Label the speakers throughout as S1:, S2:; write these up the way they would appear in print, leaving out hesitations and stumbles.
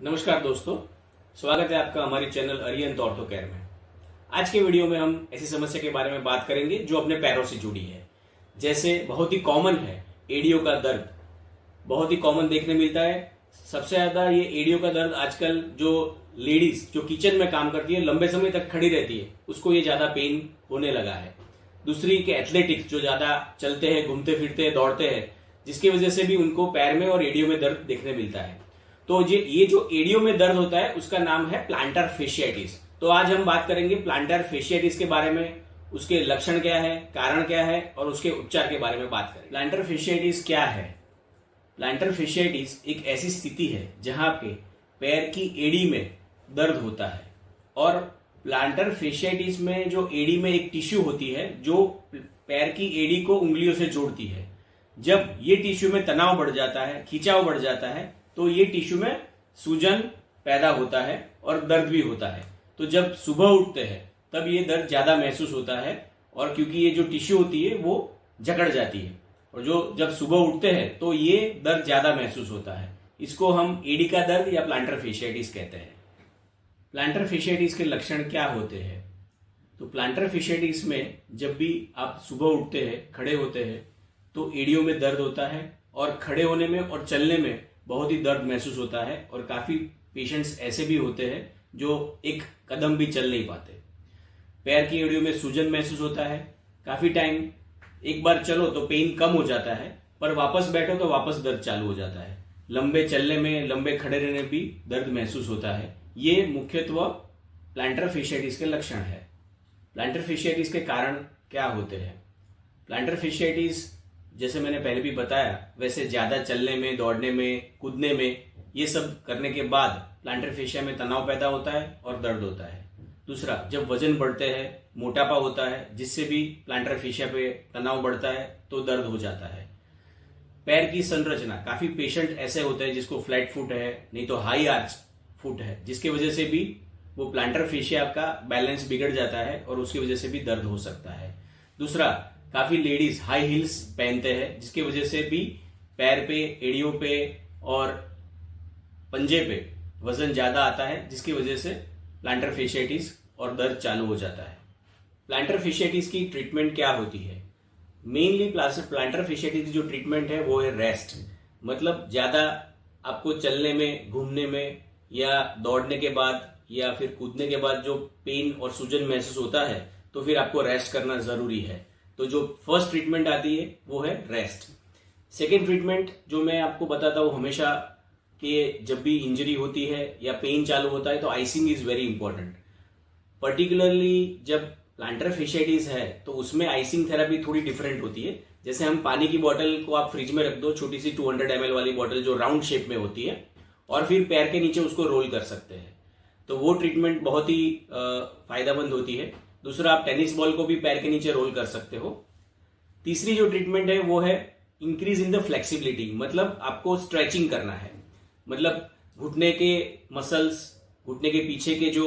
S1: नमस्कार दोस्तों, स्वागत है आपका हमारी चैनल अरिहंत ऑर्थो केयर में। आज के वीडियो में हम ऐसी समस्या के बारे में बात करेंगे जो अपने पैरों से जुड़ी है। जैसे बहुत ही कॉमन है एड़ियों का दर्द, बहुत ही कॉमन देखने मिलता है। सबसे ज्यादा ये एड़ियों का दर्द आजकल जो लेडीज जो किचन में काम करती है, लंबे समय तक खड़ी रहती है, उसको ये ज्यादा पेन होने लगा है। दूसरी के एथलेटिक्स जो ज्यादा चलते हैं, घूमते फिरते हैं, दौड़ते हैं, जिसकी वजह से भी उनको पैर में और एड़ियों में दर्द देखने मिलता है। तो ये जो एड़ियों में दर्द होता है उसका नाम है प्लांटर फेशियाइटिस। तो आज हम बात करेंगे प्लांटर फेशियाइटिस के बारे में, उसके लक्षण क्या है, कारण क्या है और उसके उपचार के बारे में बात करेंगे। प्लांटर फेशियाइटिस क्या है? प्लांटर फेशियाइटिस एक ऐसी स्थिति है जहां पे पैर की एड़ी में दर्द होता है। और प्लांटर फेशियाइटिस में जो एड़ी में एक टिश्यू होती है जो पैर की एड़ी को उंगलियों से जोड़ती है, जब ये टिश्यू में तनाव बढ़ जाता है, खिंचाव बढ़ जाता है, तो ये टिश्यू में सूजन पैदा होता है और दर्द भी होता है। तो जब सुबह उठते हैं तब ये दर्द ज्यादा महसूस होता है, और क्योंकि ये जो टिश्यू होती है वो जकड़ जाती है, और जब सुबह उठते हैं तो ये दर्द ज्यादा महसूस होता है। इसको हम एड़ी का दर्द या प्लांटर फेशियाइटिस कहते हैं। प्लांटर फेशियाइटिस के लक्षण क्या होते हैं? तो प्लांटर फेशियाइटिस में जब भी आप सुबह उठते हैं, खड़े होते हैं, तो एड़ियों में दर्द होता है और खड़े होने में और चलने में बहुत ही दर्द महसूस होता है। और काफी पेशेंट्स ऐसे भी होते हैं जो एक कदम भी चल नहीं पाते। पैर की एड़ियों में सूजन महसूस होता है। काफी टाइम एक बार चलो तो पेन कम हो जाता है, पर वापस बैठो तो वापस दर्द चालू हो जाता है। लंबे चलने में, लंबे खड़े रहने भी दर्द महसूस होता है। ये मुख्यत्व प्लांटर फेशियाइटिस के लक्षण है। प्लांटर फेशियाइटिस के कारण क्या होते हैं? प्लांटर फेशियाइटिस जैसे मैंने पहले भी बताया, वैसे ज्यादा चलने में, दौड़ने में, कूदने में, ये सब करने के बाद प्लांटर फेशिया में तनाव पैदा होता है और दर्द होता है। दूसरा, जब वजन बढ़ते हैं, मोटापा होता है, जिससे भी प्लांटर फेशिया पे तनाव बढ़ता है तो दर्द हो जाता है। पैर की संरचना, काफी पेशेंट ऐसे होते हैं जिसको फ्लैट फुट है, नहीं तो हाई आर्च फुट है, जिसकी वजह से भी वो प्लांटर फेशिया का बैलेंस बिगड़ जाता है और उसकी वजह से भी दर्द हो सकता है। दूसरा, काफी लेडीज हाई हील्स पहनते हैं, जिसकी वजह से भी पैर पे, एड़ियों पे और पंजे पे वजन ज्यादा आता है, जिसकी वजह से प्लांटर फेशियाइटिस और दर्द चालू हो जाता है। प्लांटर फेशियाइटिस की ट्रीटमेंट क्या होती है? मेनली प्लांटर फेशियाइटिस की जो ट्रीटमेंट है वो है रेस्ट। मतलब ज्यादा आपको चलने में, घूमने में या दौड़ने के बाद या फिर कूदने के बाद जो पेन और सूजन महसूस होता है, तो फिर आपको रेस्ट करना जरूरी है। तो जो फर्स्ट ट्रीटमेंट आती है वो है रेस्ट। सेकेंड ट्रीटमेंट जो मैं आपको बताता हूं हमेशा, कि जब भी इंजरी होती है या पेन चालू होता है तो icing is very important. Particularly जब प्लांटर फेशियाइटिस है तो उसमें आइसिंग थेरेपी थोड़ी डिफरेंट होती है। जैसे हम पानी की बोतल को आप फ्रिज में रख दो, छोटी सी 200 ml वाली बोतल जो राउंड शेप में होती है, और फिर पैर के नीचे उसको रोल कर सकते हैं, तो वो ट्रीटमेंट बहुत ही फायदेमंद होती है। दूसरा, आप टेनिस बॉल को भी पैर के नीचे रोल कर सकते हो। तीसरी जो ट्रीटमेंट है वो है इंक्रीज इन द फ्लेक्सिबिलिटी। मतलब आपको स्ट्रेचिंग करना है। मतलब घुटने के मसल्स, घुटने के पीछे के जो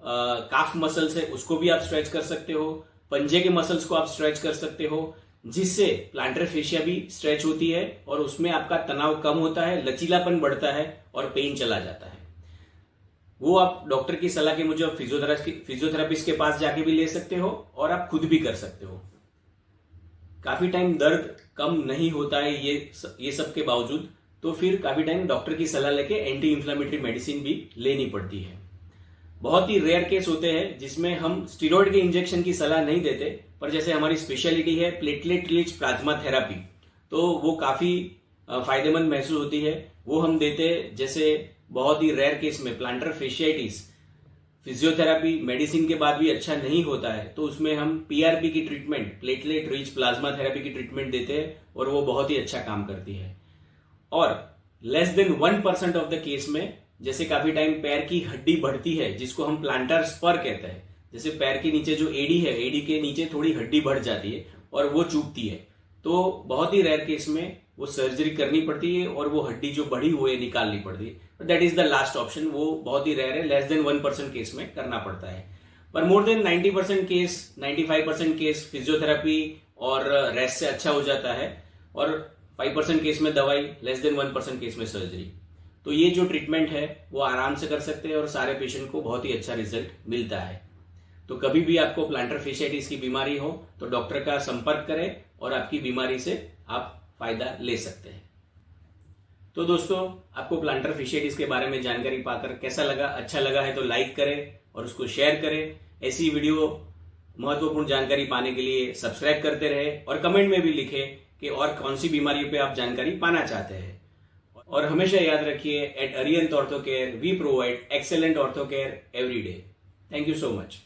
S1: काफ मसल्स है उसको भी आप स्ट्रेच कर सकते हो। पंजे के मसल्स को आप स्ट्रेच कर सकते हो, जिससे प्लांटर फेशिया भी स्ट्रेच होती है और उसमें आपका तनाव कम होता है, लचीलापन बढ़ता है और पेन चला जाता है। वो आप डॉक्टर की सलाह के मुझे फिजियोथेरापिस्ट के पास जाके भी ले सकते हो और आप खुद भी कर सकते हो। काफी टाइम दर्द कम नहीं होता है ये सब के बावजूद, तो फिर काफी टाइम डॉक्टर की सलाह लेके एंटी इंफ्लेमेटरी मेडिसिन भी लेनी पड़ती है। बहुत ही रेयर केस होते हैं जिसमें हम स्टीरॉयड के इंजेक्शन की सलाह नहीं देते, पर जैसे हमारी स्पेशलिटी है प्लेटलेट रिच प्लाज्मा थेरापी, तो वो काफी फायदेमंद महसूस होती है, वो हम देते हैं। जैसे बहुत ही रेयर केस में प्लांटर फेशियाइटिस फिजियोथेरापी मेडिसिन के बाद भी अच्छा नहीं होता है, तो उसमें हम पीआरपी की treatment, platelet rich plasma therapy की ट्रीटमेंट देते हैं और वो बहुत ही अच्छा काम करती है। और less than 1% of the case में, जैसे काफी टाइम पैर की हड्डी बढ़ती है जिसको हम प्लांटर स्पर कहते हैं, जैसे पैर के नीचे जो एड़ी है, एड़ी के नीचे थोड़ी हड्डी बढ़ जाती है और वो चूकती है, तो बहुत ही रेयर केस में वो सर्जरी करनी पड़ती है और वो हड्डी जो बढ़ी हुई है निकालनी पड़ती है। That is the last option. वो बहुत ही रेयर है, लेस देन 1% केस में करना पड़ता है। पर more than 90% case, 95% case physiotherapy और रेस्ट से अच्छा हो जाता है, और 5% केस में दवाई, लेस देन 1% केस में सर्जरी। तो ये जो ट्रीटमेंट है वो आराम से कर सकते हैं और सारे पेशेंट को बहुत ही अच्छा रिजल्ट मिलता है। तो कभी भी आपको प्लांटर फेशियाइटिस की बीमारी हो तो डॉक्टर का संपर्क करें और आपकी बीमारी से आप फायदा ले सकते हैं। तो दोस्तों, आपको प्लांटर फेशियाइटिस के बारे में जानकारी पाकर कैसा लगा? अच्छा लगा है तो लाइक करें और उसको शेयर करें। ऐसी वीडियो महत्वपूर्ण जानकारी पाने के लिए सब्सक्राइब करते रहे और कमेंट में भी लिखें कि और कौन सी बीमारियों पे आप जानकारी पाना चाहते हैं। और हमेशा याद रखिए, at Arihant ortho care we provide excellent ortho care every day. Thank you so much.